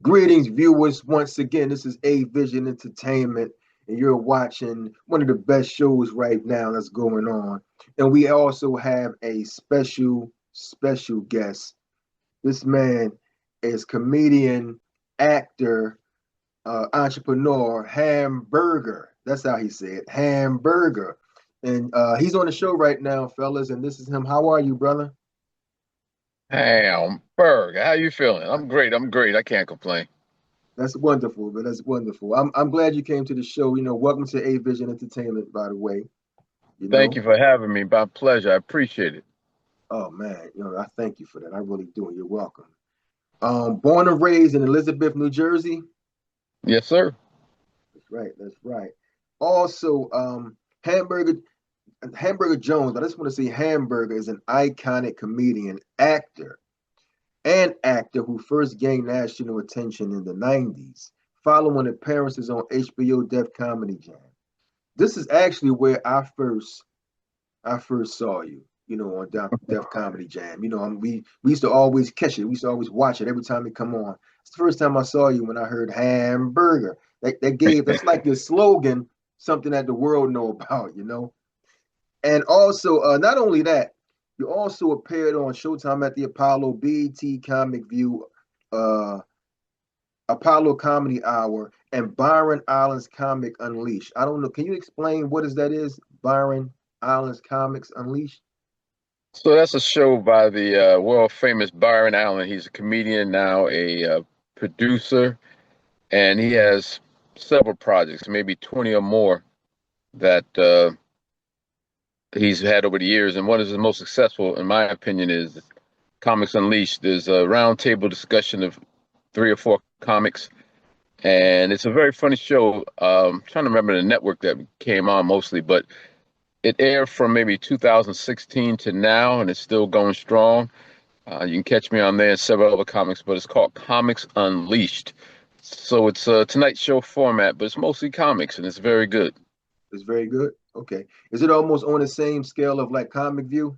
Greetings, viewers. Once again, this is A Vision Entertainment, and you're watching one of the best shows right now that's going on. And we also have a special guest. This man is comedian, actor, entrepreneur, Hamburger. That's how he said, Hamburger. And he's on the show right now, fellas. And this is him. How are you, brother? Berg, how you feeling? I'm great. I'm great. I can't complain. That's wonderful, man. That's wonderful. I'm glad you came to the show. Welcome to A Vision Entertainment, by the way. You Thank know, you for having me. My pleasure. I appreciate it. oh man, I thank you for that. I really do. And you're welcome. Born and raised in Elizabeth, New Jersey. Yes, sir. That's right. That's right. Also, Hamburger Hamburger Jones. I just want to say Hamburger is an iconic comedian, actor who first gained national attention in the 90s, following appearances on HBO Def Comedy Jam. This is actually where I first saw you, on Def Comedy Jam. We used to always catch it. We used to always watch it every time it come on. It's the first time I saw you when I heard Hamburger. That's like your slogan, something that the world know about. And also, not only that, you also appeared on Showtime at the Apollo, BET Comic View, uh, Apollo Comedy Hour, and Byron Island's Comic Unleashed. I don't know. Can you explain what is Byron Island's Comics Unleashed? So that's a show by the world famous Byron Allen. He's a comedian now, a producer, and he has several projects, maybe 20 or more that he's had over the years. And one of his most successful, in my opinion, is Comics Unleashed. There's a roundtable discussion of three or four comics, and it's a very funny show. Trying to remember the network that came on mostly, but it aired from maybe 2016 to now, and it's still going strong. You can catch me on there and several other comics, but it's called Comics Unleashed. So it's a Tonight Show format, but it's mostly comics, and it's very good. It's very good. Okay. Is it almost on the same scale of like Comic View?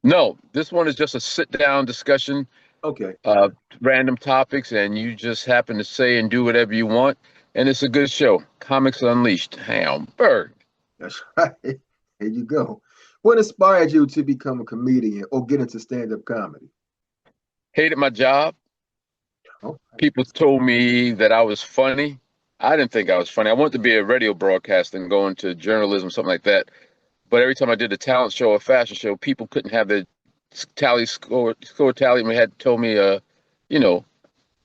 No, this one is just a sit-down discussion, Okay. uh, random topics, and you just happen to say and do whatever you want, and it's a good show. Comics Unleashed. Hamburg. That's right. There you go. What inspired you to become a comedian or get into stand-up comedy? Hated my job. Oh, People told me that I was funny. I didn't think I was funny. I wanted to be a radio broadcaster and go into journalism, something like that. But every time I did a talent show or fashion show, people couldn't have their score tally. And they had told me, you know,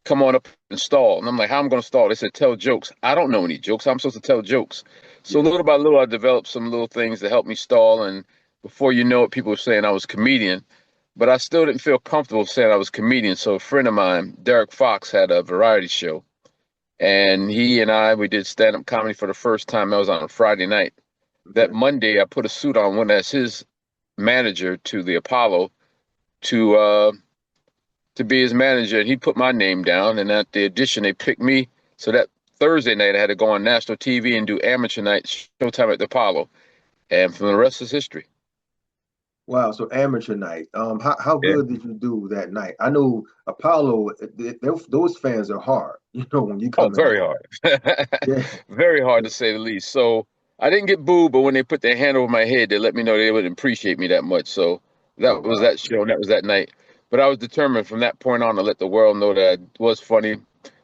come on up and stall. And I'm like, how am I going to stall? They said, tell jokes. I don't know any jokes. I'm supposed to tell jokes. So yeah. little by little, I developed some little things that helped me stall. And before you know it, people were saying I was a comedian, but I still didn't feel comfortable saying I was a comedian. So a friend of mine, Derek Fox, had a variety show, and he and we did stand-up comedy for the first time. That was on a Friday night. That Okay. Monday, I put a suit on, went as his manager to the Apollo to uh, to be his manager, and he put my name down. And at the audition, they picked me. So that Thursday night, I had to go on national TV and do amateur night Showtime at the Apollo, and from the rest is history. Wow. So amateur night. How Yeah. good did you do that night? I know Apollo. Those fans are hard. When you Oh, come in very there. hard. Yeah. Very hard to say the least. So I didn't get booed, but when they put their hand over my head, they let me know they wouldn't appreciate me that much. So Oh that was wow. that show, and that was that night. But I was determined from that point on to let the world know that I was funny.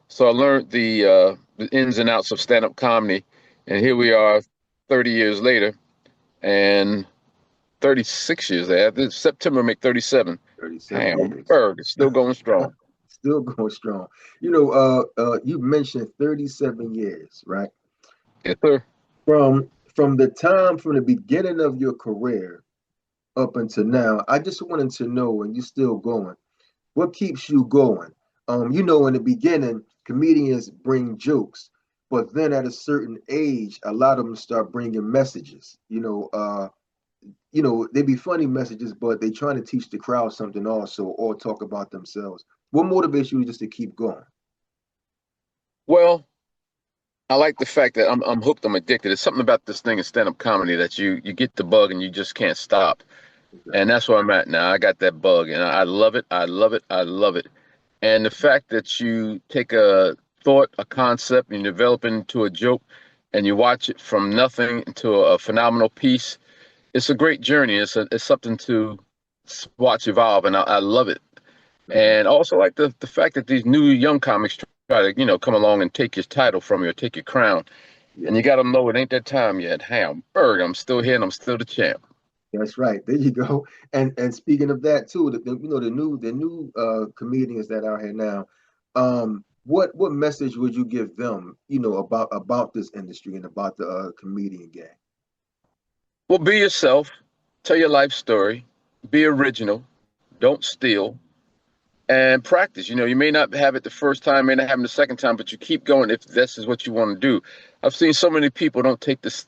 So I learned the ins and outs of stand-up comedy, and here we are, 30 years later, and 36 years later. This September make 37. 37 years. Hamburg is still going strong. Still going strong. You mentioned 37 years, right? Yes, sir. From the beginning of your career up until now, I just wanted to know, and you're still going, what keeps you going? In the beginning, comedians bring jokes, but then at a certain age, a lot of them start bringing messages. They be funny messages, but they trying to teach the crowd something also, or talk about themselves. What motivates you just to keep going? Well, I like the fact that I'm hooked. I'm addicted. There's something about this thing in stand-up comedy that you get the bug and you just can't stop. Okay. And that's where I'm at now. I got that bug, and I love it. I love it. I love it. And the fact that you take a thought, a concept, and you develop it into a joke, and you watch it from nothing into a phenomenal piece, it's a great journey. It's something to watch evolve, and I love it. Mhm. And also like the fact that these new young comics try to, come along and take your title from you or take your crown. And Yeah, you got to know it ain't that time yet. Hamburg, I'm still here and I'm still the champ. that's right. There you go. And speaking of that too, the new comedians that are here now, what message would you give them, about this industry and about the comedian game? Well, be yourself, tell your life story, be original, don't steal, and practice. You may not have it the first time, may not have it the second time, but you keep going if this is what you want to do. I've seen so many people don't take this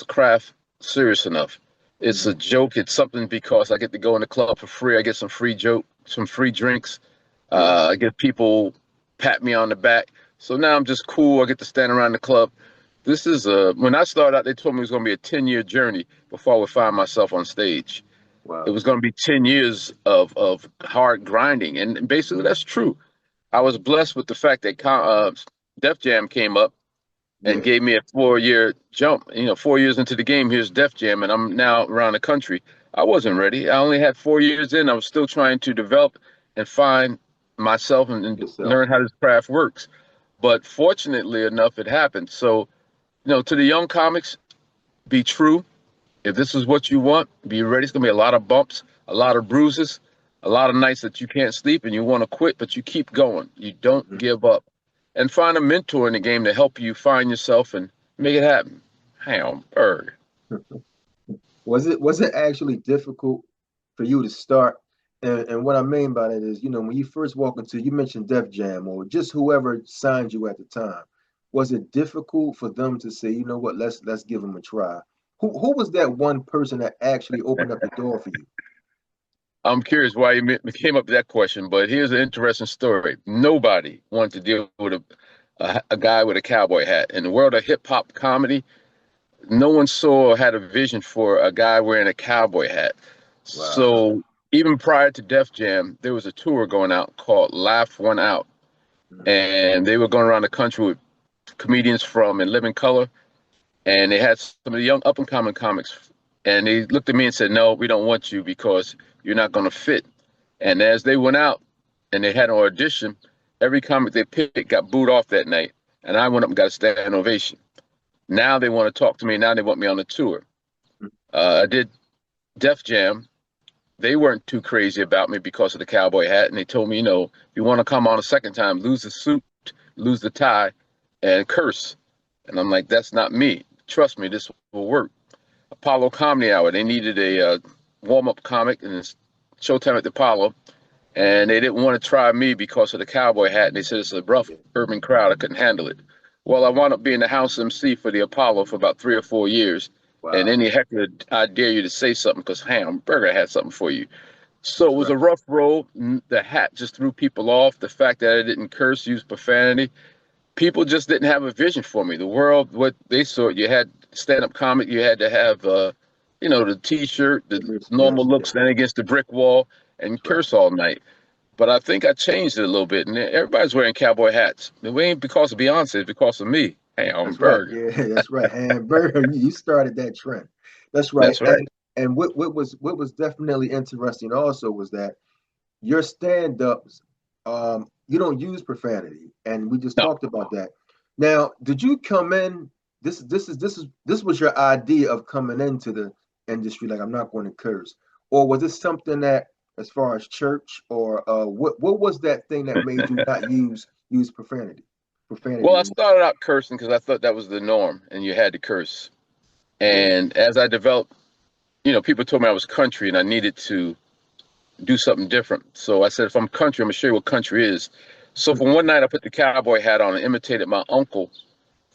craft serious enough. It's a Mhm. joke. It's something because I get to go in the club for free. I get some free joke, some free drinks. Yeah, I get people pat me on the back. So now I'm just cool. I get to stand around the club. This is when I started out, they told me it was going to be a 10-year journey before I would find myself on stage. It wow. was going to be 10 years of hard grinding. And basically, that's true. I was blessed with the fact that Def Jam came up and Yeah, gave me a 4-year jump. 4 years into the game, here's Def Jam, and I'm now around the country. I wasn't ready. I only had 4 years in. I was still trying to develop and find myself and yourself. learn how this craft works. But fortunately enough, it happened. So, to the young comics, be true. If this is what you want, be ready. It's gonna be a lot of bumps, a lot of bruises, a lot of nights that you can't sleep and you want to quit, but you keep going. You don't Mhm. give up. And find a mentor in the game to help you find yourself and make it happen. Hamburg. Was it actually difficult for you to start? And what I mean by that is, when you first walk into, you mentioned Def Jam or just whoever signed you at the time. Was it difficult for them to say, you know what, let's give them a try? Who was that one person that actually opened up the door for you? I'm curious why you came up with that question, but here's an interesting story. Nobody wanted to deal with a guy with a cowboy hat. In the world of hip hop comedy, no one saw or had a vision for a guy wearing a cowboy hat. Wow. So even prior to Def Jam, there was a tour going out called Laugh One Out, Mhm. and they were going around the country with comedians from In Living Color, and they had some of the young up and coming comics, and they looked at me and said, "No, we don't want you because you're not going to fit." And as they went out and they had an audition, every comic they picked got booed off that night, and I went up and got a standing ovation. Now they want to talk to me. Now they want me on the tour. I did Def Jam. They weren't too crazy about me because of the cowboy hat, and they told me, if you want to come on a second time, lose the suit, lose the tie, and curse. And I'm like, that's not me. Trust me, this will work. Apollo Comedy Hour. They needed a warm-up comic, and it's Showtime at the Apollo, and they didn't want to try me because of the cowboy hat. And they said it's a rough urban crowd. I couldn't handle it. Well, I wound up being the house MC for the Apollo for about 3 or 4 years. And Wow. any heckler, I dare you to say something because Hamburger had something for you. So That's it was right. a rough road. The hat just threw people off. The fact that I didn't curse, use profanity, people just didn't have a vision for me. The world, what they saw, you had stand-up comic, you had to have, the T-shirt, the Yes, normal yes, look, yes. stand against the brick wall, and That's right. curse all night. But I think I changed it a little bit, and everybody's wearing cowboy hats. It ain't because of Beyonce, it's because of me. Hey, I'm That's right. Berg. Yeah, that's right. Hamburger, you started that trend. That's right. That's right. And what was definitely interesting also was that your stand-ups, you don't use profanity, and we just No, talked about that. Now, did you come in? This was your idea of coming into the industry, like I'm not going to curse, or was it something that, as far as church, or what was that thing that made you not use profanity? well, Profanity. I started out cursing because I thought that was the norm, and you had to curse. Yeah. And as I developed, people told me I was country, and I needed to do something different. So I said, if I'm country, I'm gonna show you what country is. So for one night, I put the cowboy hat on and imitated my uncle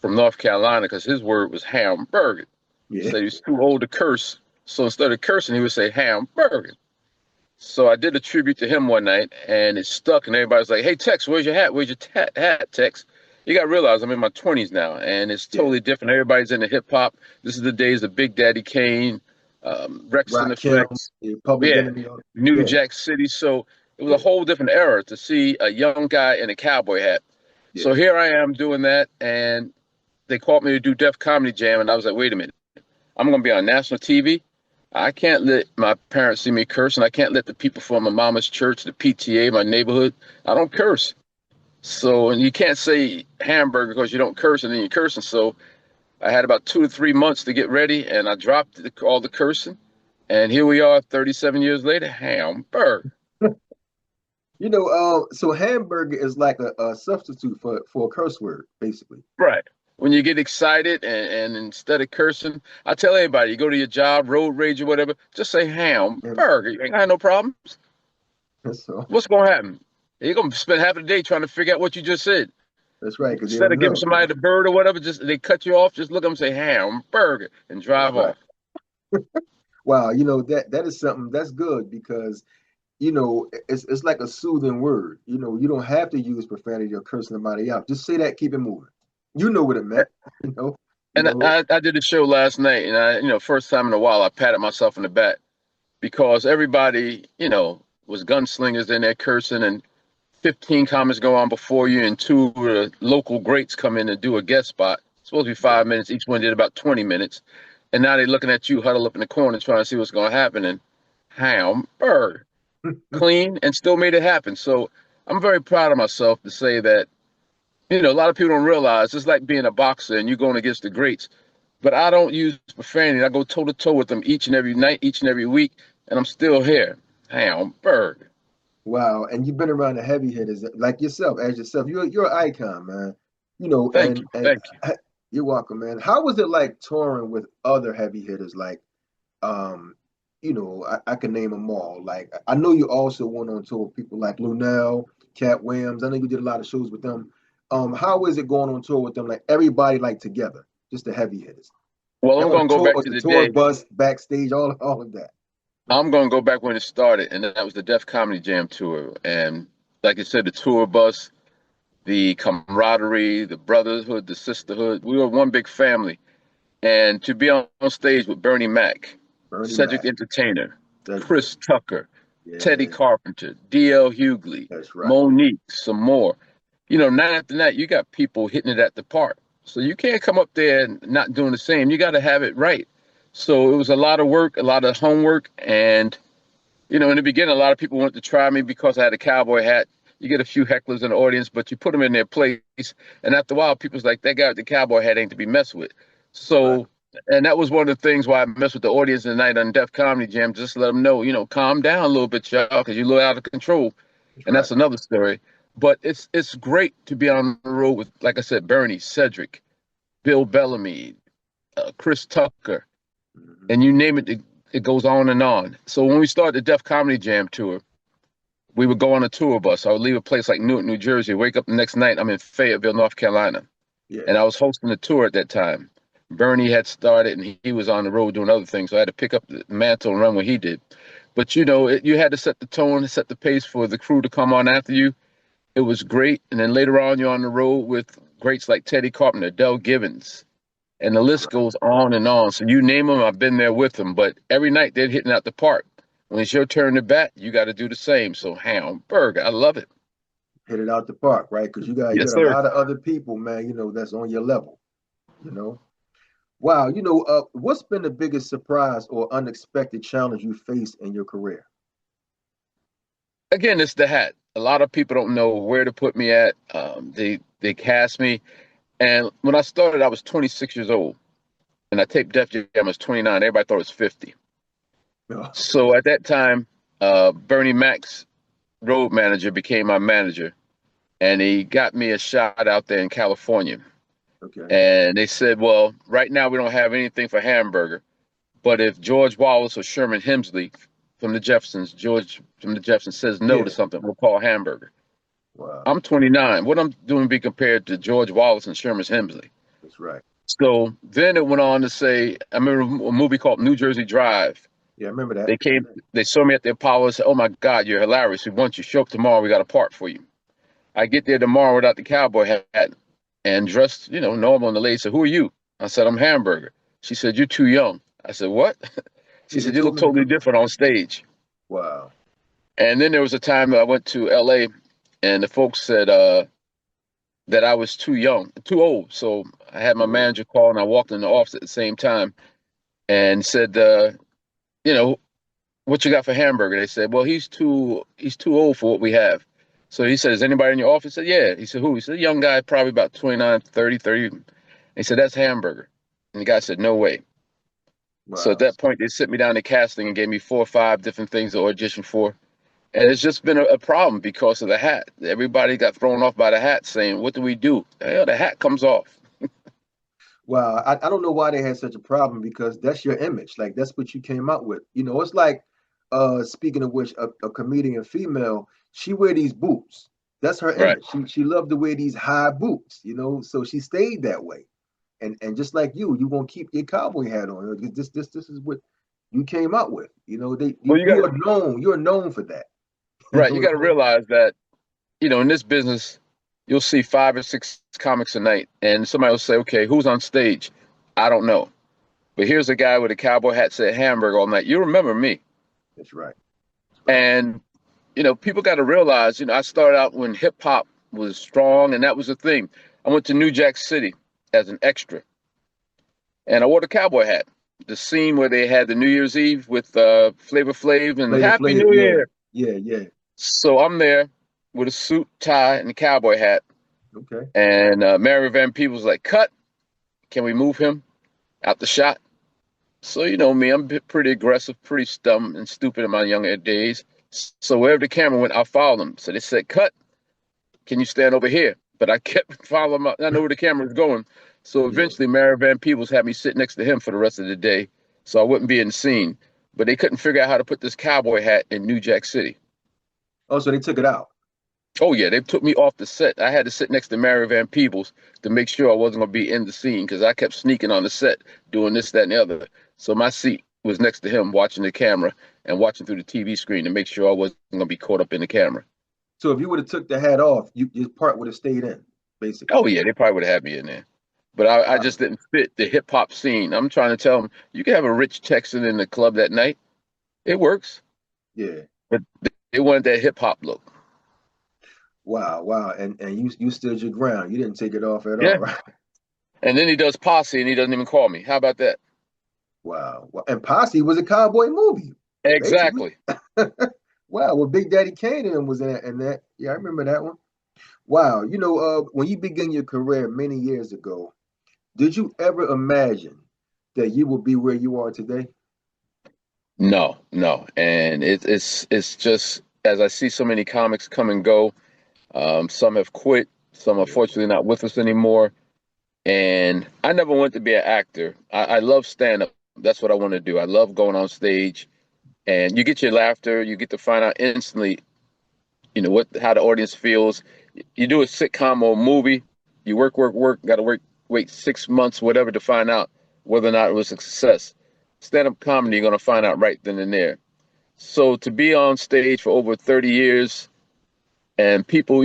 from North Carolina because his word was hamburger. He Yeah. said he was too old to curse. So instead of cursing, he would say hamburger. So I did a tribute to him one night and it stuck. And everybody's like, hey, Tex, where's your hat? Where's your hat, Tex? You got to realize I'm in my 20s now and it's Yeah. totally different. Everybody's into hip hop. This is the days of Big Daddy Kane, Rex and Rock Kim, Effects. yeah, Public Yeah, Enemy. New Yeah. Jack City. So it It was a whole different era to see a young guy in a cowboy hat. Yeah. So here I am doing that, and they called me to do Def Comedy Jam, and I was like, wait a minute, I'm going to be on national TV. I can't let my parents see me curse, and I can't let the people from my mama's church, the PTA, my neighborhood, I don't curse. So, and you can't say hamburger because you don't curse, and then you're cursing. So I had about 2 to 3 months to get ready, and I dropped all the cursing. And here we are 37 years later, hamburger. You know, so hamburger is like a substitute for a curse word, basically. Right. When you get excited and instead of cursing, I tell everybody, you go to your job, road rage or whatever, just say hamburger. You ain't gonna have no problems. So What's going to happen? You're going to spend half of the day trying to figure out what you just said. that's right. Because Instead of giving somebody the bird or whatever, just they cut you off, just look at them and say hamburger and drive off. Wow, you know that is something that's good because you know it's like a soothing word. You know, you don't have to use profanity or cursing somebody out. Just say that, keep it moving. You know what it meant. You know. And I did a show last night, and first time in a while, I patted myself on the back because everybody, was gunslingers in there cursing, and 15 comics go on before you, and 2 of the local greats come in and do a guest spot. It's supposed to be 5 minutes. Each one did about 20 minutes. And now they're looking at you huddle up in the corner trying to see what's going to happen. And hamburger, clean, and still made it happen. So I'm very proud of myself to say that, a lot of people don't realize it's like being a boxer and you're going against the greats. But I don't use profanity. I go toe to toe with them each and every night, each and every week, and I'm still here. Hamburger. Wow, and you've been around the heavy hitters like yourself, as yourself. You're an icon, man. You know, Thank you. Thank you. You're welcome, man. How was it like touring with other heavy hitters? Like, I can name them all. Like, I know you also went on tour with people like Lunel, Cat Williams. I know you did a lot of shows with them. How is it going on tour with them? Like everybody like together, just the heavy hitters. Well, I'm going to go back to the tour day. Bus, backstage, all of that. I'm going to go back when it started, and that was the Def Comedy Jam tour. And like I said, the tour bus, the camaraderie, the brotherhood, the sisterhood, we were one big family. And to be on stage with Bernie Mac, Cedric Entertainer, Chris Tucker, Teddy Carpenter, D.L. Hughley, Monique, some more. Night after night, you got people hitting it at the park. So you can't come up there and not doing the same. You got to have it right. So it was a lot of work, a lot of homework. And, in the beginning, a lot of people wanted to try me because I had a cowboy hat. You get a few hecklers in the audience, but you put them in their place. And after a while, people's like, that guy with the cowboy hat ain't to be messed with. So, and that was one of the things why I messed with the audience tonight on Def Comedy Jam, just to let them know, calm down a little bit, y'all, because you're a little out of control. And that's another story. But it's great to be on the road with, like I said, Bernie, Cedric, Bill Bellamy, Chris Tucker, and you name it, it goes on and on. So when we started the Def Comedy Jam tour, we would go on a tour bus. I would leave a place like Newark, New Jersey, wake up the next night, I'm in Fayetteville, North Carolina. Yeah. And I was hosting the tour at that time. Bernie had started, and he was on the road doing other things, so I had to pick up the mantle and run what he did. But, you had to set the tone, set the pace for the crew to come on after you. It was great. And then later on, you're on the road with greats like Teddy Carpenter, Del Gibbons, and the list goes on and on. So you name them, I've been there with them. But every night they're hitting out the park. When it's your turn to bat, you got to do the same. So hamburger, I love it. Hit it out the park, right? Because you got a lot of other people, man, that's on your level, Wow, what's been the biggest surprise or unexpected challenge you faced in your career? Again, it's the hat. A lot of people don't know where to put me at. They cast me. And when I started, I was 26 years old. And I taped Def Jam, I was 29. Everybody thought it was 50. Oh. So at that time, Bernie Mac's road manager became my manager. And he got me a shot out there in California. Okay. And they said, well, right now we don't have anything for hamburger. But if George Wallace or Sherman Hemsley from the Jeffersons, George from the Jeffersons says no to something, we'll call hamburger. Wow. I'm 29. What I'm doing be compared to George Wallace and Sherman Hemsley. That's right. So then it went on to say, I remember a movie called New Jersey Drive. Yeah, I remember that. They saw me at the Apollo and said, oh my God, you're hilarious. We want you. Show up tomorrow. We got a part for you. I get there tomorrow without the cowboy hat and dressed, normal. And the lady said, who are you? I said, I'm Hamburger. She said, you're too young. I said, what? She said, you look totally different on stage. Wow. And then there was a time that I went to LA and the folks said that I was too young, too old. So I had my Yeah. manager call and I walked in the office at the same time and said, you know, what you got for Hamburger? They said, well, he's too old for what we have. So he said, is anybody in your office? I said, yeah. He said, who? He said, a young guy, probably about 29, 30, 30. And he said, that's Hamburger. And the guy said, no way. So at Wow. that point, they sit me down to casting and gave me 4 or 5 different things to audition for. And it's just been a problem because of the hat. Everybody got thrown off by the hat saying, what do we do? Hell, the hat comes off. Wow. I don't know why they had such a problem because that's your image. Like that's what you came out with. You know, it's like speaking of which, a comedian female, she wear these boots. That's her Right. image. She loved to wear these high boots, you know, so she stayed that way. And just like you won't keep your cowboy hat on. This is what you came out with. You know, Well, you got you're known for that. You right. know You what got to I mean? realize that in this business, you'll see 5 or 6 comics a night, and somebody will say, "Okay, who's on stage?" I don't know, but here's a guy with a cowboy hat said hamburger all night. You remember me, That's right. That's right. and people got to realize. I started out when hip hop was strong, and that was the thing. I went to New Jack City as an extra, and I wore the cowboy hat. The scene where they had the New Year's Eve with Flavor Flav and Flavor Happy Flav, New yeah. Year. Yeah, yeah. So I'm there with a suit, tie, and a cowboy hat. Okay. And Mary Van Peebles like, cut. Can we move him out the shot? So you know me, I'm pretty aggressive, pretty dumb and stupid in my younger days. So wherever the camera went, I followed them. So they said, cut. Can you stand over here? But I kept following him. I know where the camera was going. So Yeah. eventually, Mary Van Peebles had me sit next to him for the rest of the day, so I wouldn't be in the scene. But they couldn't figure out how to put this cowboy hat in New Jack City. Oh, so they took it out. Oh yeah, they took me off the set. I had to sit next to Mary Van Peebles to make sure I wasn't gonna be in the scene because I kept sneaking on the set, doing this, that, and the other. So my seat was next to him, watching the camera and watching through the TV screen to make sure I wasn't gonna be caught up in the camera. So if you would have took the hat off, your part would have stayed in, basically. Oh yeah, they probably would have had me in there, but I Wow. just didn't fit the hip hop scene. I'm trying to tell them you can have a rich Texan in the club that night. It works, Yeah. but they wanted that hip hop look. Wow. Wow. And you stood your ground. You didn't take it off at all, Yeah, right? and then he does posse and he doesn't even call me. How about that? Wow. Well, and Posse was a cowboy movie, basically. Exactly. Wow. Well, Big Daddy Kane and was in that. Yeah, I remember that one. Wow. You know, when you began your career many years ago, did you ever imagine that you would be where you are today? No, no, and it's just as I see so many comics come and go. Some have quit. Some are Yeah. fortunately not with us anymore. And I never wanted to be an actor. I love stand up. That's what I want to do. I love going on stage, and you get your laughter. You get to find out instantly, what how the audience feels. You do a sitcom or a movie. You work, work, work. Got to wait 6 months, whatever, to find out whether or not it was a success. Stand up comedy, you're gonna find out right then and there. So to be on stage for over 30 years and people,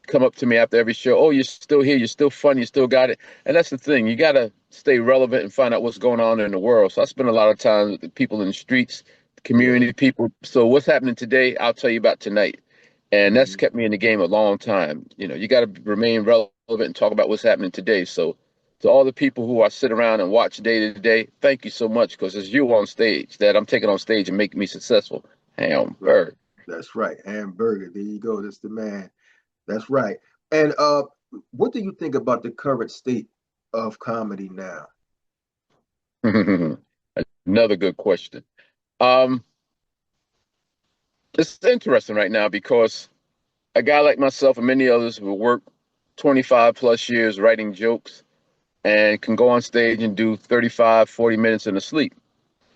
come up to me after every show, oh, you're still here, you're still funny, you still got it. And that's the thing, you got to stay relevant and find out what's going on in the world. So I spend a lot of time with the people in the streets, Yeah. community people. So what's happening today, I'll tell you about tonight. And that's Hmm. kept me in the game a long time. You got to remain relevant and talk about what's happening today. So to all the people who I sit around and watch day to day, thank you so much because it's you on stage that I'm taking on stage and making me successful. That's right. Hamburg. That's right. Hamburger. There you go. That's the man. That's right. And what do you think about the current state of comedy now? Another good question. Um, it's interesting right now because a guy like myself and many others who work 25 plus years writing jokes and can go on stage and do 35, 40 minutes in a sleep.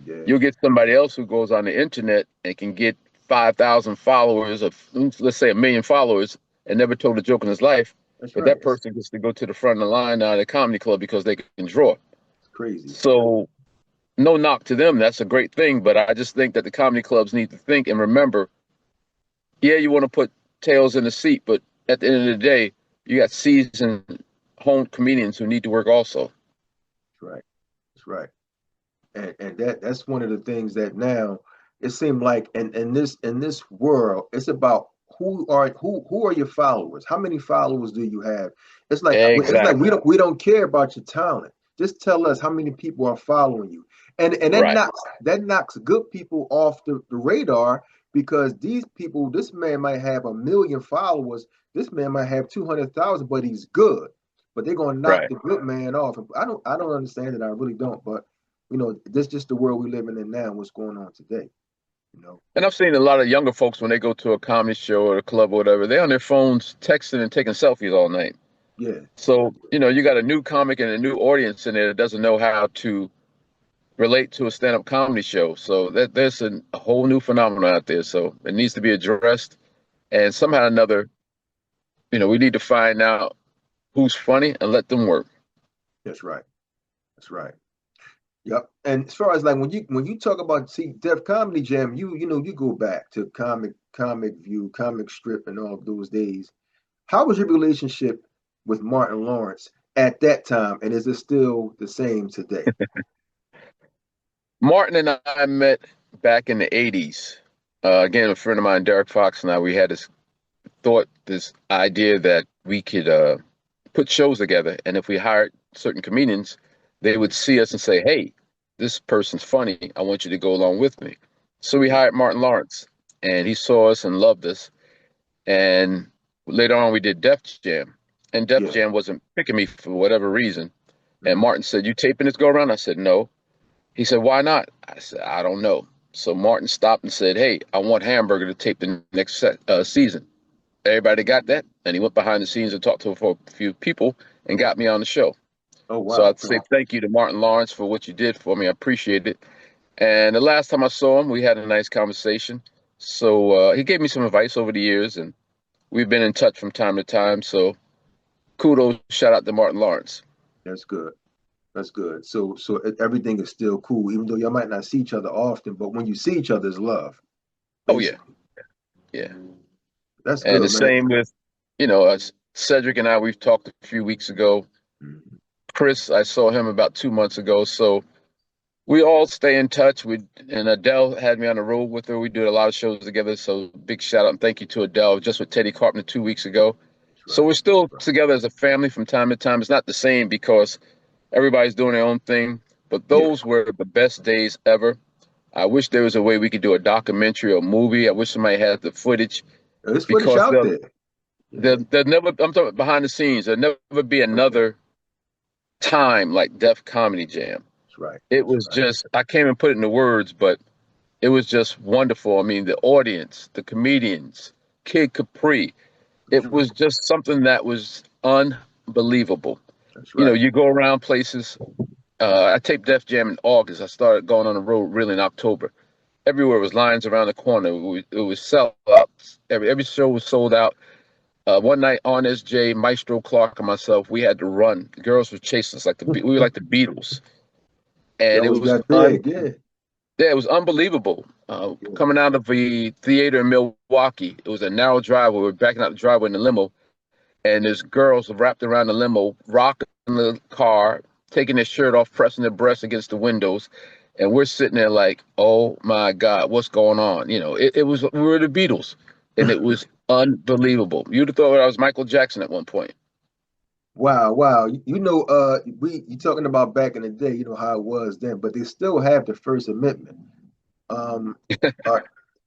Yeah, You'll get somebody else who goes on the internet and can get 5,000 followers of, let's say, 1 million followers and never told a joke in his life. that's But right. that person gets to go to the front of the line at a comedy club because they can draw. It's crazy. So no knock to them. That's a great thing. But I just think that the comedy clubs need to think and remember, yeah, you want to put tails in the seat, but at the end of the day, you got seasoned home comedians who need to work also. That's right. That's right. And that's one of the things that now it seemed like in this world, it's about who are your followers? How many followers do you have? It's like we Exactly. don't care about your talent. Just tell us how many people are following you. And Right. that knocks good people off the radar because these people, this man might have 1 million followers, this man might have 200,000, but he's good. But they're gonna knock Right. the good man off. I don't understand it. I really don't. But this is just the world we're living in now and what's going on today. You know. And I've seen a lot of younger folks when they go to a comedy show or a club or whatever, they're on their phones texting and taking selfies all night. Yeah. So, you got a new comic and a new audience in there that doesn't know how to relate to a stand-up comedy show. So there's a whole new phenomenon out there. So it needs to be addressed. And somehow or another, we need to find out who's funny and let them work. That's right. That's right. Yep. And as far as like when you talk about Def Comedy Jam, you go back to Comic View, Comic Strip, and all of those days. How was your relationship with Martin Lawrence at that time, and is it still the same today? Martin and I met back in the 80s. Again, a friend of mine, Derek Fox, and I, we had this idea that we could put shows together. And if we hired certain comedians, they would see us and say, hey, this person's funny. I want you to go along with me. So we hired Martin Lawrence, and he saw us and loved us. And later on, we did Def Jam. And Def Yeah. Jam wasn't picking me for whatever reason. And Martin said, you taping this go around? I said, no. He said, why not? I said, I don't know. So Martin stopped and said, hey, I want Hamburger to tape the next season. Everybody got that. And he went behind the scenes and talked to a few people and got me on the show. Oh So wow. I'd say thank you to Martin Lawrence for what you did for me. I appreciate it. And the last time I saw him, we had a nice conversation. So he gave me some advice over the years, and we've been in touch from time to time. So kudos, shout out to Martin Lawrence. That's good. That's good. So everything is still cool, even though y'all might not see each other often, but when you see each other, it's love, Oh, yeah. basically. Yeah. That's And the good, man. same with, Cedric and I, we've talked a few weeks ago. Mhm. Chris, I saw him about 2 months ago. So we all stay in touch. And Adele had me on the road with her. We did a lot of shows together. So big shout out and thank you to Adele, just with Teddy Carpenter 2 weeks ago. That's So right. we're still Right. together as a family from time to time. It's not the same because everybody's doing their own thing, but Yeah. those were the best days ever. I wish there was a way we could do a documentary or movie. I wish somebody had the footage There's footage because out there. Yeah. there'll never, I'm talking behind the scenes, there'll never be Okay. another time like Def Comedy Jam. That's right. It That's was right. just, I can't even put it into words, but it was just wonderful. I mean, the audience, the comedians, Kid Capri, That's it right. was just something that was unbelievable. That's right. You go around places. I taped Def Jam in August. I started going on the road really in October. Everywhere was lines around the corner. It was sellouts. Every show was sold out. One night, Honest J, Maestro Clark, and myself, we had to run. The girls were chasing us we were like the Beatles, and Y'all it was was that big. Yeah. yeah, it was unbelievable. Yeah. Coming out of the theater in Milwaukee, it was a narrow driveway. We were backing out the driveway in the limo, and there's girls wrapped around the limo, rocking the car, taking their shirt off, pressing their breasts against the windows, and we're sitting there like, oh my God, what's going on? It was we were the Beatles, and it was unbelievable. You'd have thought I was Michael Jackson at one point. Wow, wow. You talking about back in the day, you know how it was then, but they still have the First Amendment. Um, uh,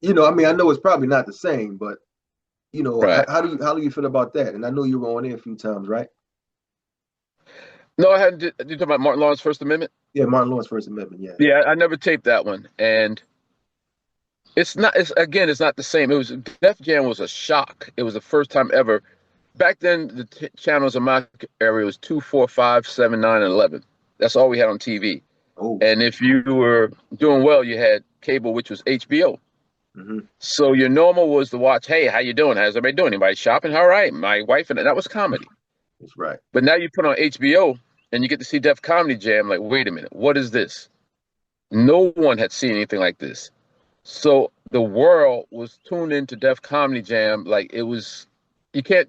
I mean, I know it's probably not the same, but Right. how do you feel about that? And I know you were on there a few times, right? No, I hadn't. You talking about Martin Lawrence First Amendment? Yeah, Martin Lawrence First Amendment. Yeah. Yeah, I never taped that one, and it's not. It's not the same. It was Def Jam was a shock. It was the first time ever. Back then, the channels in my area was 2, 4, 5, 7, 9, and 11. That's all we had on TV. Oh. And if you were doing well, you had cable, which was HBO. Hmm. So your normal was to watch, hey, how you doing? How's everybody doing? Anybody shopping? All right. My wife and that was comedy. That's right. But now you put on HBO and you get to see Def Comedy Jam. Like, wait a minute, what is this? No one had seen anything like this. So the world was tuned into Def Comedy Jam. Like it was, you can't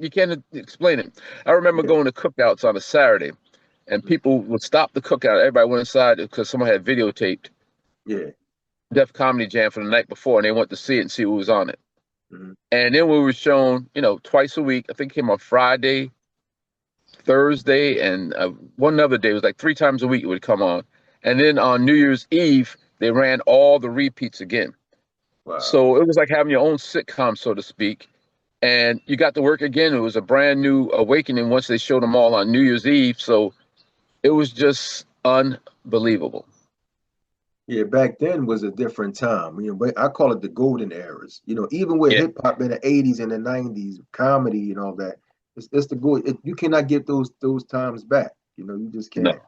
explain it. I remember Yeah. going to cookouts on a Saturday, and Mhm. people would stop the cookout. Everybody went inside because someone had videotaped Yeah. Def Comedy Jam for the night before, and they went to see it and see who was on it. Mhm. And then we were shown, twice a week. I think it came on Friday, Thursday, and one other day. It was like 3 times a week it would come on. And then on New Year's Eve, they ran all the repeats again. Wow. So it was like having your own sitcom, so to speak. And you got to work again. It was a brand new awakening once they showed them all on New Year's Eve. So it was just unbelievable. Yeah, back then was a different time. But I call it the golden eras. Even with Yeah. hip hop in the 80s and the 90s, comedy and all that, it's the gold. You cannot get those times back. You just No. can't.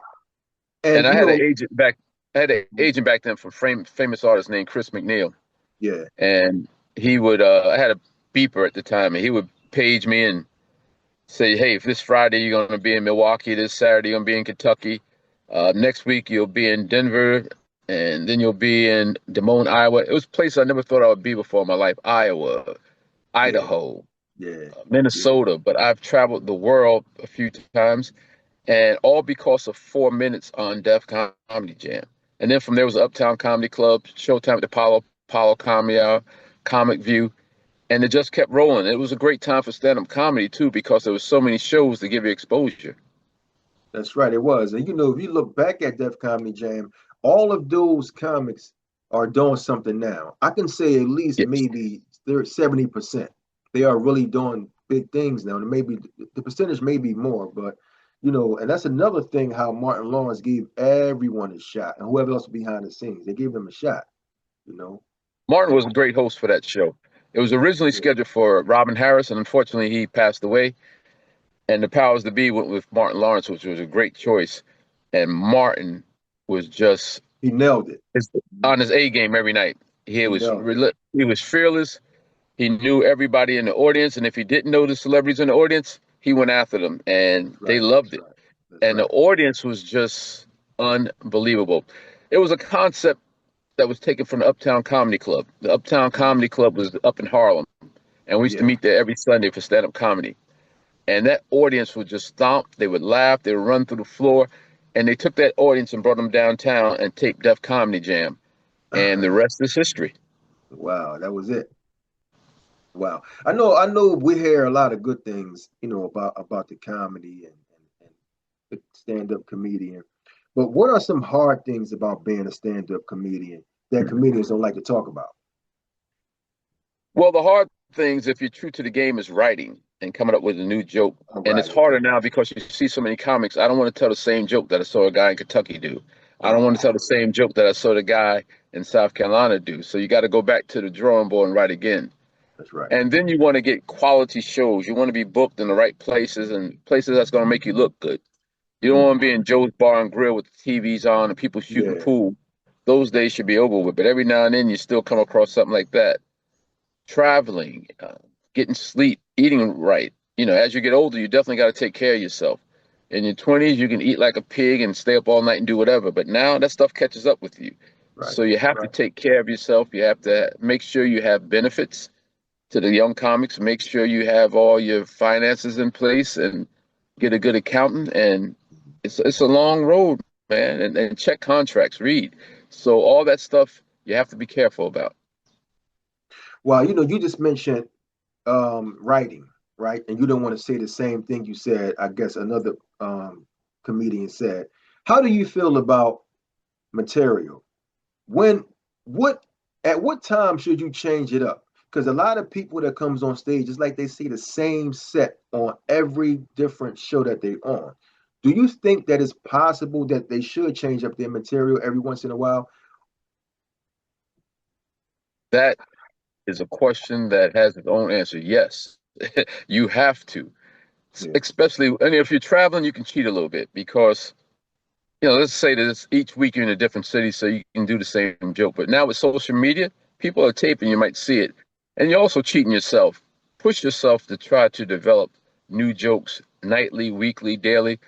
And And I had an agent back. I had an agent back then from famous artist named Chris McNeil, yeah, and he would. I had a beeper at the time, and he would page me and say, "Hey, if this Friday you're going to be in Milwaukee, this Saturday you're going to be in Kentucky, next week you'll be in Denver, and then you'll be in Des Moines, Iowa." It was a place I never thought I would be before in my life: Iowa, yeah, Idaho, yeah, yeah. Minnesota. But I've traveled the world a few times, and all because of 4 minutes on Def Comedy Jam. And then from there was Uptown Comedy Club, Showtime at the Apollo Comedy Hour, Comic View, and it just kept rolling. It was a great time for stand-up comedy too because there was so many shows to give you exposure. That's right. It was. And if you look back at Def Comedy Jam, all of those comics are doing something now. I can say at least Yes. maybe they're 70%. They are really doing big things now. And maybe the percentage may be more, but and that's another thing how Martin Lawrence gave everyone a shot and whoever else behind the scenes, they gave them a shot, you know. Martin was a great host for that show. It was originally Yeah. scheduled for Robin Harris, and unfortunately he passed away. And the powers that be went with Martin Lawrence, which was a great choice. And Martin was just He nailed it. on his A game every night. He He was nailed it. he was fearless. He knew everybody in the audience, and if he didn't know the celebrities in the audience, he went after them, and That's they right. loved That's it. right. That's And the right. audience was just unbelievable. It was a concept that was taken from the Uptown Comedy Club. The Uptown Mhm. Comedy Club was up in Harlem, and we used to Yeah. meet there every Sunday for stand-up comedy. And that audience would just stomp, they would laugh, they would run through the floor, and they took that audience and brought them downtown and taped Def Comedy Jam, and the rest is history. Wow, that was it. Wow. I know we hear a lot of good things, about the comedy and the stand-up comedian. But what are some hard things about being a stand-up comedian that comedians don't like to talk about? Well, the hard things, if you're true to the game, is writing and coming up with a new joke. All And it's right, harder okay. now because you see so many comics. I don't want to tell the same joke that I saw a guy in Kentucky do. I don't want to tell the Oh, same joke that I saw the guy in South Carolina do. So you got to go back to the drawing board and write again. that's right. And then you want to get quality shows. You want to be booked in the right places and places that's going to make you look good. You don't Mhm. want to be in Joe's Bar and Grill with the TVs on and people shooting Yeah, pool. Those days should be over with. But every now and then you still come across something like that. Traveling, getting sleep, eating right. As you get older, you definitely got to take care of yourself. In your 20s, you can eat like a pig and stay up all night and do whatever. But now that stuff catches up with you. right. So you have to take care of yourself. You have to make sure you have benefits to the young comics. Make sure you have all your finances in place and get a good accountant. And it's a long road, man. And check contracts, read. So all that stuff you have to be careful about. Well, you just mentioned writing, right? And you don't want to say the same thing you said, I guess another comedian said. How do you feel about material? When what at what time should you change it up? Because a lot of people that comes on stage, it's like they see the same set on every different show that they on. Do you think that it's possible that they should change up their material every once in a while? That is a question that has its own answer. Yes, you have to, Yeah, especially, and if you're traveling, you can cheat a little bit because, let's say that each week you're in a different city, so you can do the same joke. But now with social media, people are taping, you might see it. And you're also cheating yourself. Push yourself to try to develop new jokes nightly, weekly, daily,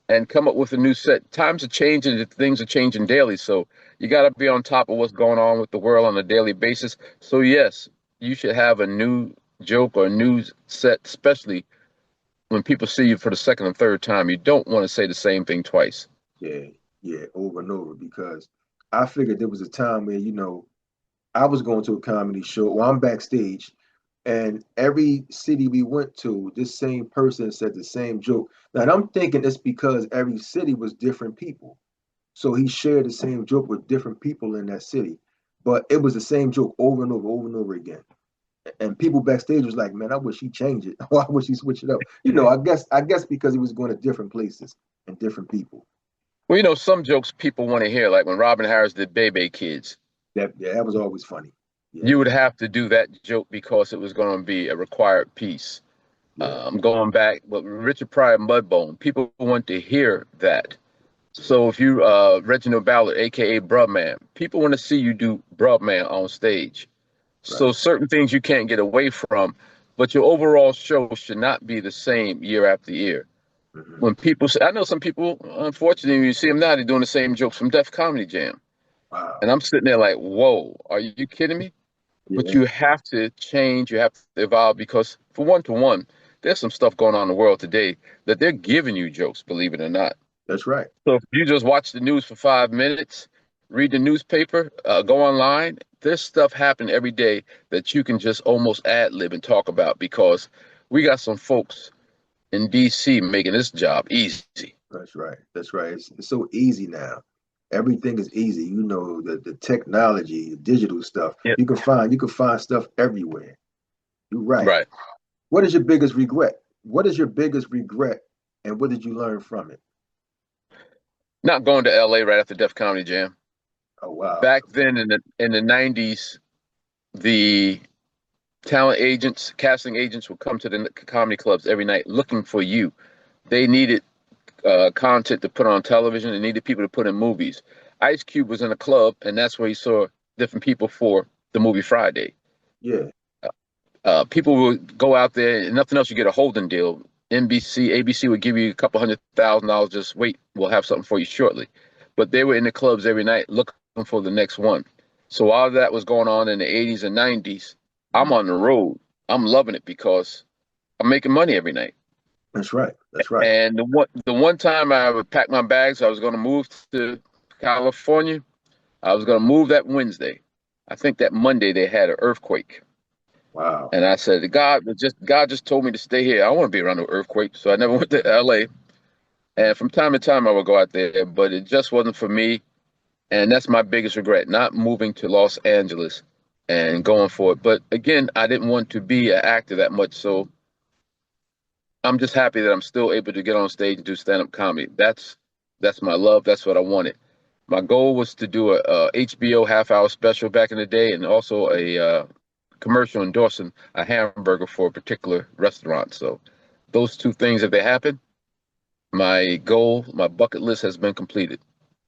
and come up with a new set. Times are changing, things are changing daily. So you got to be on top of what's going on with the world on a daily basis. So, yes, you should have a new joke or a new set, especially when people see you for the second or third time. You don't want to say the same thing twice. yeah, yeah, over and over. Because I figured there was a time where I was going to a comedy show. Well, I'm backstage, and every city we went to, this same person said the same joke. Now, and I'm thinking it's because every city was different people. So he shared the same joke with different people in that city. But it was the same joke over and over again. And people backstage was like, man, I wish he changed it. Or I wish he switched it up. I guess because he was going to different places and different people. Well, you know, some jokes people want to hear, like when Robin Harris did Bebe Kids. That was always funny. Yeah, You would have to do that joke because it was going to be a required piece. yeah, Going back, but Richard Pryor Mudbone, people want to hear that. So if you Reginald Ballard, aka Brubman, people want to see you do Brubman on stage. right. So certain things you can't get away from, but your overall show should not be the same year after year. Hmm. When people say, I know some people, unfortunately, you see them now, they're doing the same jokes from Def Comedy Jam. Wow. And I'm sitting there like, whoa, are you kidding me? But Yeah, you have to change, you have to evolve because for one, there's some stuff going on in the world today that they're giving you jokes, believe it or not. that's right. So if you just watch the news for 5 minutes, read the newspaper, go online, there's stuff happening every day that you can just almost ad lib and talk about because we got some folks in DC making this job easy. That's right. That's right. It's so easy now. Everything is easy. The technology, the digital stuff. Yeah. You can find stuff everywhere. You're right. Right. What is your biggest regret? What is your biggest regret, and what did you learn from it? Not going to LA right after Def Comedy Jam. Oh wow. Back then in the 90s, the talent agents, casting agents would come to the comedy clubs every night looking for you. They needed content to put on television. They needed people to put in movies. Ice Cube was in a club, and that's where he saw different people for the movie Friday. Yeah. People would go out there, and nothing else, you get a holding deal. NBC, ABC would give you a couple $100,000. Just wait, we'll have something for you shortly. But they were in the clubs every night looking for the next one. So while that was going on in the 80s and 90s, I'm Mhm. on the road. I'm loving it because I'm making money every night. That's right. That's right. And the one time I would pack my bags, I was going to move to California. I was going to move that Wednesday. I think that Monday they had an earthquake. Wow. And I said, God just told me to stay here. I don't want to be around no earthquake. So I never went to LA. And from time to time I would go out there, but it just wasn't for me. And that's my biggest regret, not moving to Los Angeles and going for it. But again, I didn't want to be an actor that much. So I'm just happy that I'm still able to get on stage and do stand-up comedy. That's my love. That's what I wanted. My goal was to do a HBO half-hour special back in the day, and also a commercial endorsing a hamburger for a particular restaurant. So those two things, if they happen, my goal, my bucket list has been completed.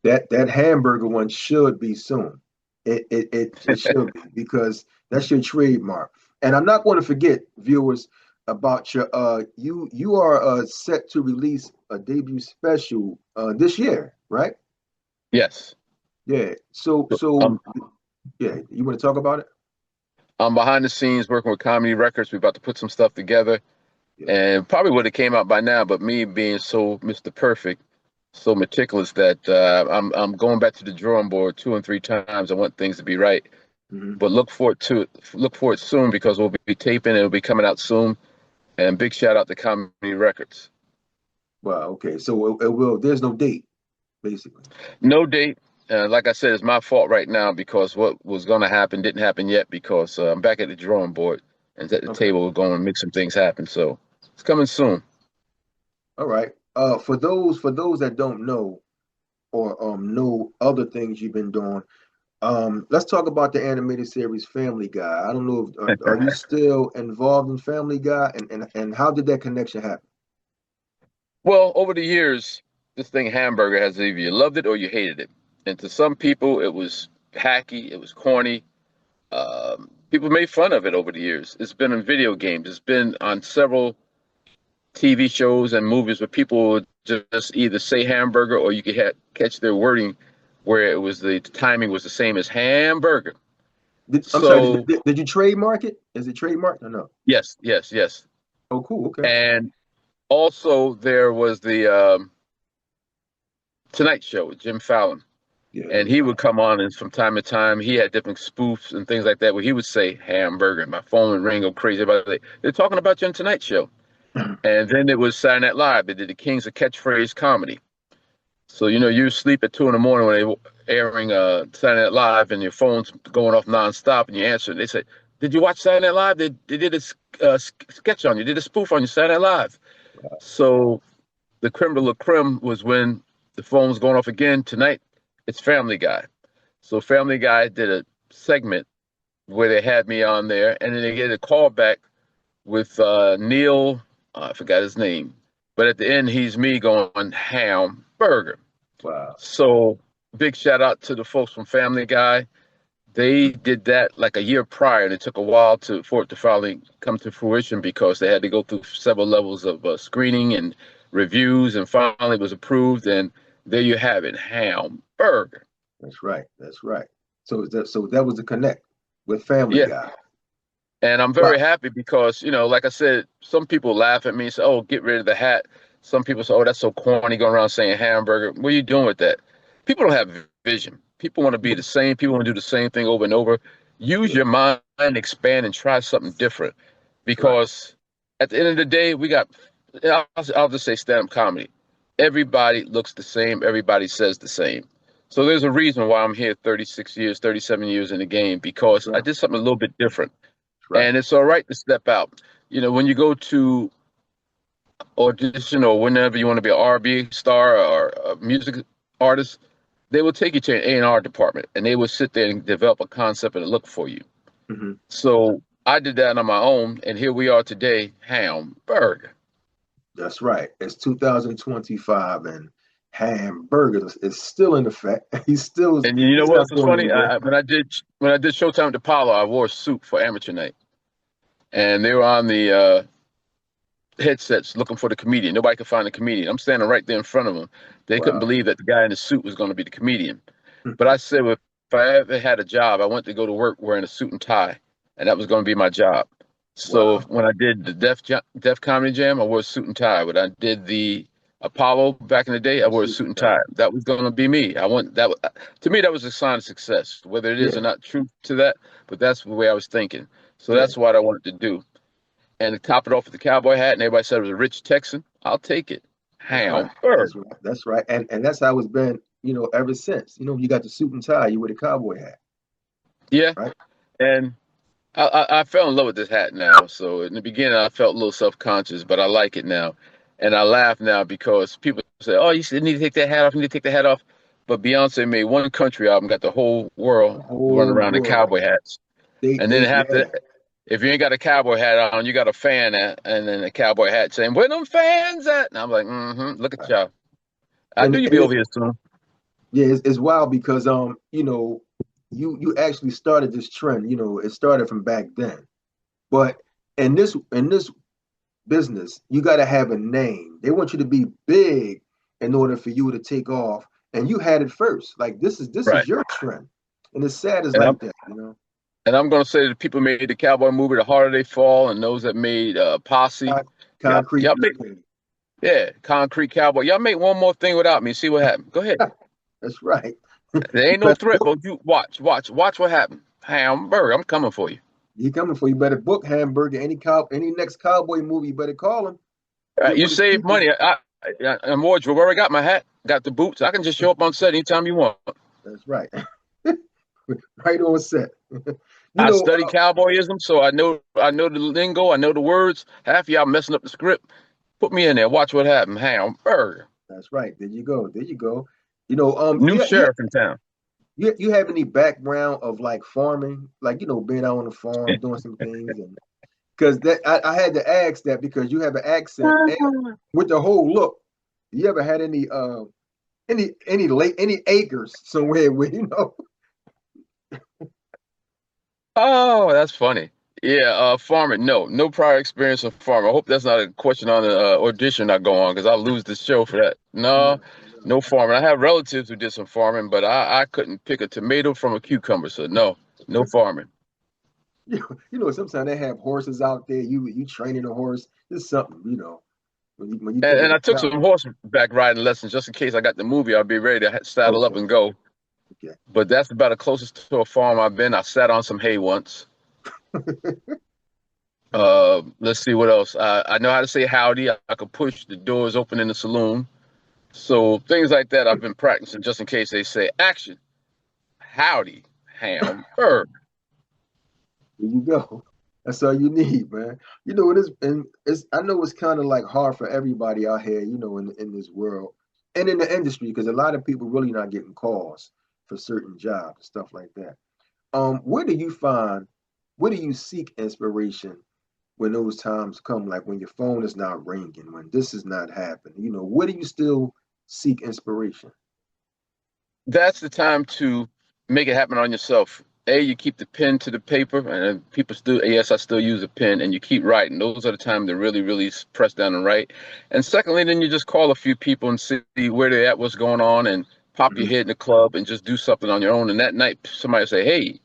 That hamburger one should be soon. It should be because that's your trademark. And I'm not going to forget, viewers, about your you are set to release a debut special this year, right? Yes. Yeah. So So, so yeah, you want to talk about it? I'm behind the scenes working with Comedy Records. We're about to put some stuff together, Yeah. and probably would have came out by now, but me being so Mr. Perfect, so meticulous that I'm going back to the drawing board 2 and 3 times. I want things to be right, Hmm. but look for it soon because we'll be taping. It'll be coming out soon, and big shout out to Comedy Records. Well, okay. So it will. There's no date, basically. No date. Like I said, it's my fault right now because what was going to happen didn't happen yet because I'm back at the drawing board and at the Okay. table. We're going to make some things happen. So it's coming soon. All right. For those that don't know or know other things you've been doing, let's talk about the animated series Family Guy. I don't know if are you still involved in Family Guy, and how did that connection happen? Well, over the years, this thing hamburger has either you loved it or you hated it. And to some people, it was hacky, it was corny. People made fun of it over the years. It's been in video games. It's been on several TV shows and movies where people would just either say hamburger or you could catch their wording where it was the timing was the same as hamburger. I'm sorry. So Did you trademark it? Is it trademarked or no? yes, yes, yes. Oh, cool. Okay. And also there was the Tonight Show with Jim Fallon. Yeah, And he would come on, and from time to time, he had different spoofs and things like that where he would say hamburger. My phone would ring, go crazy about it. They're talking about you on Tonight Show. And then it was Saturday Night Live. They did the Kings of Catchphrase comedy. So, you sleep at 2 in the morning when they were airing Saturday Night Live and your phone's going off nonstop and you answer it. They say, "Did you watch Saturday Night Live? They did a sketch on you, did a spoof on you, Saturday Night Live." So the creme de la creme was when the phone was going off again. Tonight, it's Family Guy. So Family Guy did a segment where they had me on there, and then they get a call back with Neil, I forgot his name, but at the end, he's me going hamburger. Wow. So big shout out to the folks from Family Guy. They did that like a year prior, and it took a while for it to finally come to fruition because they had to go through several levels of screening and reviews, and finally it was approved. And there you have it, hamburger. That's right. That's right. So that was the connect with Family Yeah. Guy. And I'm very happy because, like I said, some people laugh at me and say, "Oh, get rid of the hat." Some people say, "Oh, that's so corny, going around saying hamburger." What are you doing with that? People don't have vision. People want to be the same. People want to do the same thing over and over. Use your mind, expand, and try something different. Because at the end of the day, I'll just say stand-up comedy. Everybody looks the same. Everybody says the same. So there's a reason why I'm here 36 years, 37 years in the game, because I did something a little bit different. And it's all right to step out. When you go to audition or whenever you want to be an R&B star or a music artist, they will take you to an A&R department and they will sit there and develop a concept and look for you. Mm-hmm. So I did that on my own, and here we are today, hamburger. That's right. It's 2025, and hamburger is still in effect. He's still. And you know what else was funny? When I did Showtime with Apollo, I wore a suit for amateur night, and they were on the headsets looking for the comedian. Nobody could find the comedian. I'm standing right there in front of them. They couldn't believe that the guy in the suit was going to be the comedian. But I said, well, if I ever had a job, I went to go to work wearing a suit and tie, and that was going to be my job. So when I did the Def Comedy Jam, I wore a suit and tie. When I did the Apollo back in the day, I wore a suit and tie. That was going to be me. I want that. To me, that was a sign of success. Whether it is or not true to that, but that's the way I was thinking. So that's what I wanted to do. And to top it off with the cowboy hat, and everybody said it was a rich Texan. I'll take it. Hamburger. That's right. And that's how it's been, ever since. You got the suit and tie, you wear the cowboy hat. Yeah. Right. And I fell in love with this hat now. So in the beginning, I felt a little self-conscious, but I like it now. And I laugh now because people say, "Oh, you need to take that hat off. You need to take the hat off." But Beyonce made one country album, got the whole world running around in cowboy hats. And then if you ain't got a cowboy hat on, you got a fan and then a cowboy hat saying, "Where them fans at?" And I'm like, look at y'all. I knew you'd be over here soon. Yeah, it's wild because you actually started this trend. It started from back then. But in this business, you got to have a name. They want you to be big in order for you to take off. And you had it first. Like this is your trend. And it's sad as like that, And I'm going to say that the people who made the cowboy movie, The Harder They Fall, and those that made Posse. Concrete. Concrete Cowboy. Y'all make one more thing without me. See what happens. Go ahead. That's right. There ain't no threat, but you watch what happens. Hamburger, I'm coming for you. He coming for you. Better book Hamburger. Any next cowboy movie, you better call him. You save money. I'm wardrobe. Where I got my hat, got the boots. I can just show up on set anytime you want. That's right. Right on set. I study cowboyism, so I know the lingo, I know the words. Half of y'all messing up the script. Put me in there. Watch what happens. Hamburger. That's right. There you go. New sheriff in town. You have any background of like farming, like being out on the farm doing some things, and because I had to ask that because you have an accent and with the whole look. You ever had any acres somewhere where Oh, that's funny. Yeah, farming. No prior experience of farming. I hope that's not a question on the audition I go on because I'll lose the show for that. No farming. I have relatives who did some farming, but I couldn't pick a tomato from a cucumber. So no farming. Sometimes they have horses out there. You training a horse. It's something, When you and I took some horseback riding lessons just in case I got the movie. I'll be ready to saddle up and go. Okay. but that's about the closest to a farm I've been. I sat on some hay once. Let's see what else. I know how to say howdy. I could push the doors open in the saloon. So things like that I've been practicing just in case they say action. Howdy, Hamburger. There you go. That's all you need, man. You know it is, and it's. I know it's kind of like hard for everybody out here, you know, in this world and in the industry, because a lot of people really not getting calls for certain jobs and stuff like that. Where do you find, where do you seek inspiration when those times come, like when your phone is not ringing, when this is not happening? You know, where do you still seek inspiration? That's the time to make it happen on yourself. You keep the pen to the paper, and people still, yes, I still use a pen, and you keep writing. Those are the time to really, really press down and write. And secondly, then you just call a few people and see where they're at, what's going on, and pop your Mhm. head in the club and just do something on your own. And that night, somebody say, "Hey,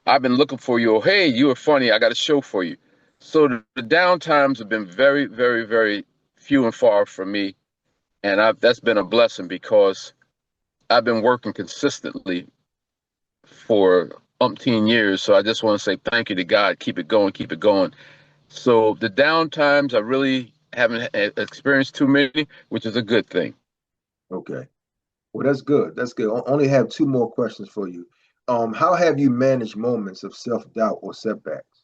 I've been looking for you," or "Hey, you were funny. I got a show for you." So the down times have been very, very, very few and far from me, and that's been a blessing because I've been working consistently for umpteen years. So I just want to say thank you to God. Keep it going, keep it going. So the down times, I really haven't experienced too many, which is a good thing. Okay. Well, that's good. That's good. Only have two more questions for you. How have you managed moments of self-doubt or setbacks?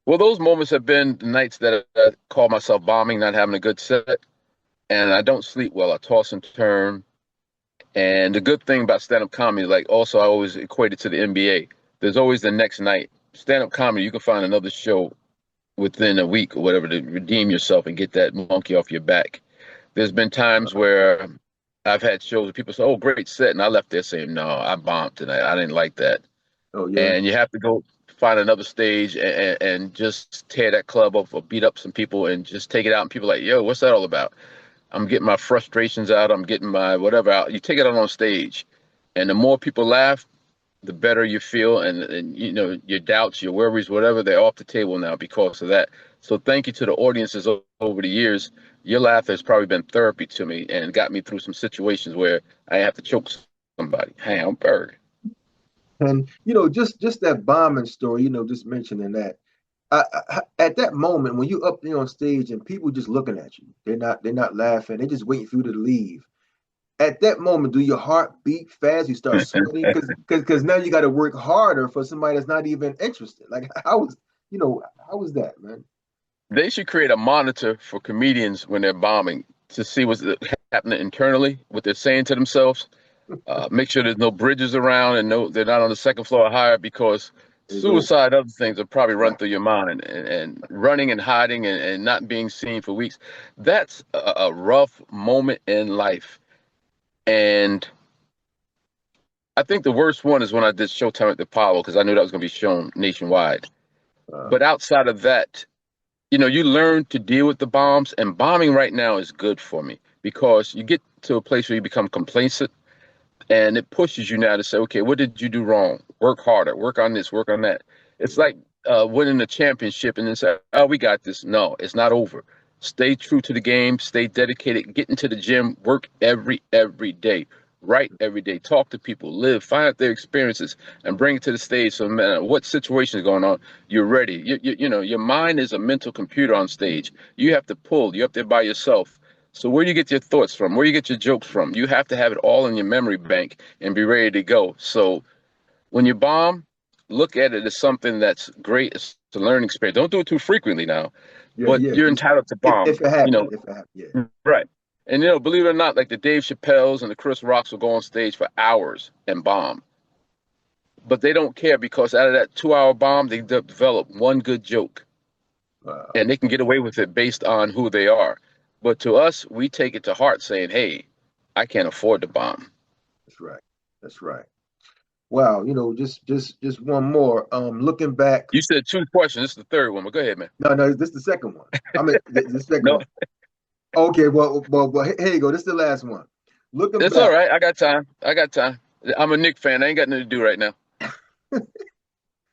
Well, those moments have been the nights that I call myself bombing, not having a good set, and I don't sleep well. I toss and turn. And the good thing about stand-up comedy, like also I always equate it to the NBA. There's always the next night. Stand-up comedy, you can find another show within a week or whatever to redeem yourself and get that monkey off your back. There's been times where I've had shows where people say, "Oh, great set," and I left there saying, "No, I bombed tonight. I didn't like that." Oh yeah. And you have to go find another stage and just tear that club up or beat up some people and just take it out. And people are like, "Yo, what's that all about?" I'm getting my frustrations out. I'm getting my whatever out. You take it out on stage, and the more people laugh, the better you feel, and you know your doubts, your worries, whatever, they're off the table now because of that. So thank you to the audiences over the years. Your laugh has probably been therapy to me and got me through some situations where I have to choke somebody. Hamburger. And you know, just that bombing story, you know, just mentioning that. At that moment when you up there on stage and people just looking at you, they're not laughing, they're just waiting for you to leave. At that moment, do your heart beat fast? You start sweating because now you got to work harder for somebody that's not even interested. Like how was you know how was that, man? They should create a monitor for comedians when they're bombing to see what's happening internally, what they're saying to themselves. Make sure there's no bridges around and no, they're not on the second floor or higher because It's over. suicide, other things will probably run Right. through your mind and running and hiding and not being seen for weeks. That's a rough moment in life. And I think the worst one is when I did Showtime at the Apollo because I knew that was going to be shown nationwide. Uh, But outside of that, you know, you learn to deal with the bombs, and bombing right now is good for me because you get to a place where you become complacent and it pushes you now to say, okay, what did you do wrong? Work harder, work on this, work on that. It's like winning a championship and then say, oh, we got this. No, it's not over. Stay true to the game, stay dedicated, get into the gym, work every day, write every day, talk to people, live, find out their experiences, and bring it to the stage. So no matter what situation is going on, you're ready. You know, your mind is a mental computer on stage. You have to pull. You're up there by yourself. So where do you get your thoughts from? Where do you get your jokes from? You have to have it all in your memory bank and be ready to go. So when you bomb, look at it as something that's great. It's a learning experience. Don't do it too frequently now, yeah, but yeah. you're Just entitled to bomb. if it You happened, know, if it happened, yeah. right? And you know, believe it or not, like the Dave Chappelle's and the Chris Rocks will go on stage for hours and bomb, but they don't care because out of that 2 hour bomb, they develop one good joke Wow, and they can get away with it based on who they are. But to us, we take it to heart saying, hey, I can't afford to bomb. that's right. That's right. Wow, you know, just one more. Looking back, You said two questions. This is the third one, but go ahead, man. no, no, this is the second one. I mean, the second No, one. Okay, well, here you go. This is the last one. Looking it's all back, right. I got time. I got time. I'm a Nick fan. I ain't got nothing to do right now.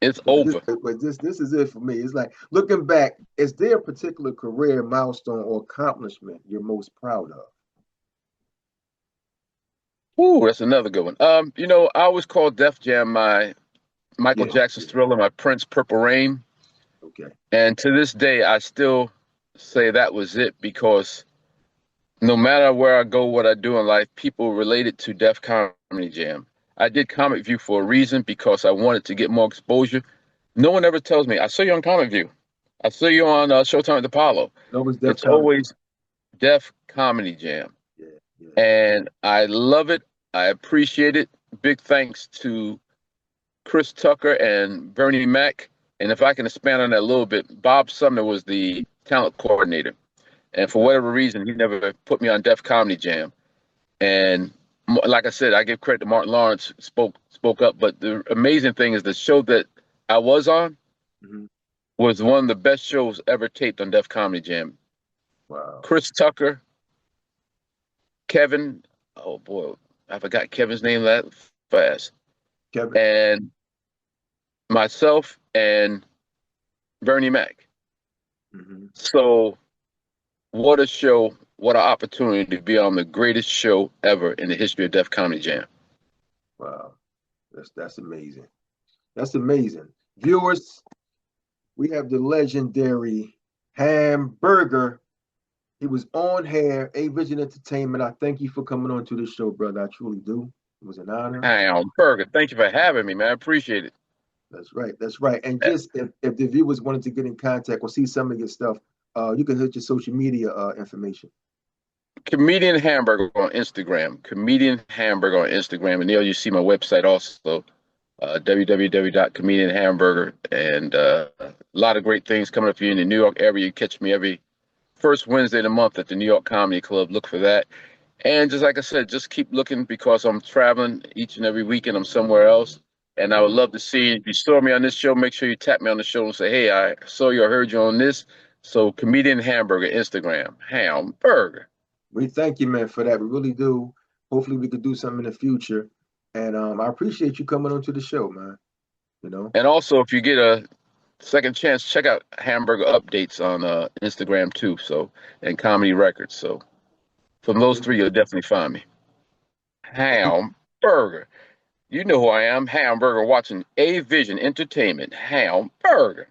It's over. but this is it for me. It's like looking back, is there a particular career milestone or accomplishment you're most proud of? Ooh, that's another good one. I always call Def Jam my Michael Yeah. Jackson's Thriller, my Prince Purple Rain. Okay. And to this day, I still say that was it because no matter where I go, what I do in life, people relate it to Def Comedy Jam. I did Comic View for a reason because I wanted to get more exposure. No one ever tells me, I saw you on Comic View. I saw you on Showtime with Apollo. No, it's Def It's Comedy. always Def Comedy Jam. Yeah. Yeah. And I love it. I appreciate it. Big thanks to Chris Tucker and Bernie Mac. And if I can expand on that a little bit, Bob Sumner was the talent coordinator. And for whatever reason, he never put me on Def Comedy Jam. And like I said, I give credit to Martin Lawrence, spoke up. But the amazing thing is the show that I was on Mm-hmm. was one of the best shows ever taped on Def Comedy Jam. Wow. Chris Tucker, Kevin, oh boy, I forgot Kevin's name that fast. Kevin. And myself and Bernie Mac. Mm-hmm. So what a show, what an opportunity to be on the greatest show ever in the history of Def Comedy Jam. Wow. That's amazing. That's amazing. Viewers, we have the legendary Hamburger. He was on here, A Vision Entertainment. I thank you for coming on to the show, brother. I truly do. It was an honor. Hamburger, thank you for having me, man. I appreciate it. That's right. That's right. And just if the viewers wanted to get in contact or see some of your stuff, you can hit your social media information. Comedian Hamburger on Instagram. Comedian Hamburger on Instagram. And there you see my website also, www.comedianhamburger. And a lot of great things coming up for you in the New York area. You catch me every first Wednesday of the month at the New York Comedy Club. Look for that. And just like I said, just keep looking because I'm traveling each and every weekend. I'm somewhere else. And I would love to see you. If you saw me on this show, make sure you tap me on the show and say, hey, I saw you or heard you on this. So Comedian Hamburger, Instagram, Hamburger. We thank you, man, for that. We really do. Hopefully we could do something in the future. And I appreciate you coming on to the show, man. You know. And also, if you get a second chance, check out Hamburger Updates on Instagram too. So, and Comedy Records. So from those three, you'll definitely find me. Hamburger. You know who I am. Hamburger watching A Vision Entertainment. Hamburger.